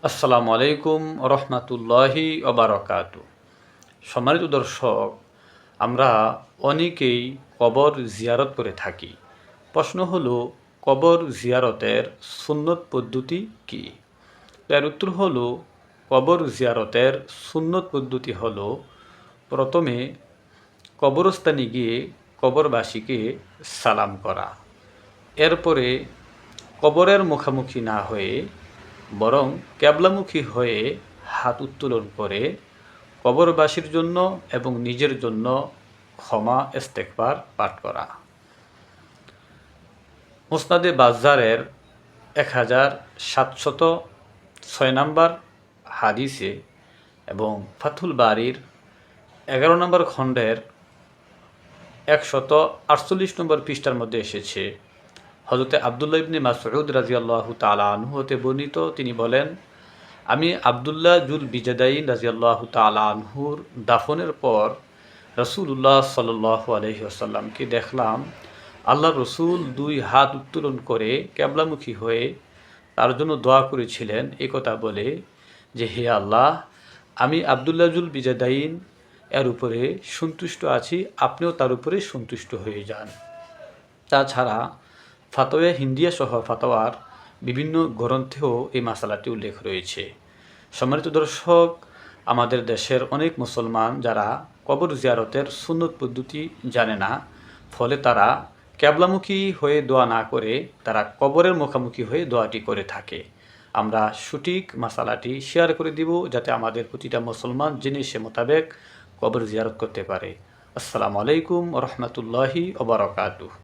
আসসালামু আলাইকুম রহমতুল্লাহি ওবারকাতু। সম্মানিত দর্শক, আমরা অনেকেই কবর জিয়ারত করে থাকি। প্রশ্ন হলো, কবর জিয়ারতের সুন্নত পদ্ধতি কী? এর উত্তর হলো, কবর জিয়ারতের সুন্নত পদ্ধতি হলো, প্রথমে কবরস্থানে গিয়ে কবরবাসীকে সালাম করা। এরপরে কবরের মুখামুখি না হয়ে বরং ক্যাবলামুখী হয়ে হাত উত্তোলন করে কবরবাসীর জন্য এবং নিজের জন্য ক্ষমা ইস্তেগফার পাঠ করা। মুসনাদে বাজ্জারের 1706 নম্বর হাদিসে এবং ফাথুল বারির 11 নম্বর খণ্ডের 148 নম্বর পৃষ্ঠার মধ্যে এসেছে, হযরতে আব্দুল্লাহ ইবনে মাসউদ রাদিয়াল্লাহু তাআলা আনহু হতে বর্ণিত, তিনি বলেন, আমি আব্দুল্লাহ জুল বিজাদাইন রাদিয়াল্লাহু তাআলা আনহুর দাফনের পর রাসূলুল্লাহ সাল্লাল্লাহু আলাইহি ওয়াসাল্লামকে দেখলাম আল্লাহ রসুল 2 হাত উত্তোলন করে ক্যাবলামুখী হয়ে তার জন্য দোয়া করেছিলেন, এই কথা বলে যে, হে আল্লাহ, আমি আব্দুল্লাহ জুল বিজাদাইন এর উপরে সন্তুষ্ট আছি, আপনিও তার উপরে সন্তুষ্ট হয়ে যান। তাছাড়া ফাতোয়া হিন্দিয়া সহ ফাতোয়ার বিভিন্ন গ্রন্থেও এই মাসালাটি উল্লেখ রয়েছে। সম্মানিত দর্শক, আমাদের দেশের অনেক মুসলমান যারা কবর জিয়ারতের সুন্নত পদ্ধতি জানে না, ফলে তারা ক্যাবলামুখী হয়ে দোয়া না করে তারা কবরের মুখামুখি হয়ে দোয়াটি করে থাকে। আমরা সঠিক মাসালাটি শেয়ার করে দিব, যাতে আমাদের প্রতিটা মুসলমান জেনে সে মোতাবেক কবর জিয়ারত করতে পারে। আসসালামু আলাইকুম রহমতুল্লাহি ওবারকাতুহু।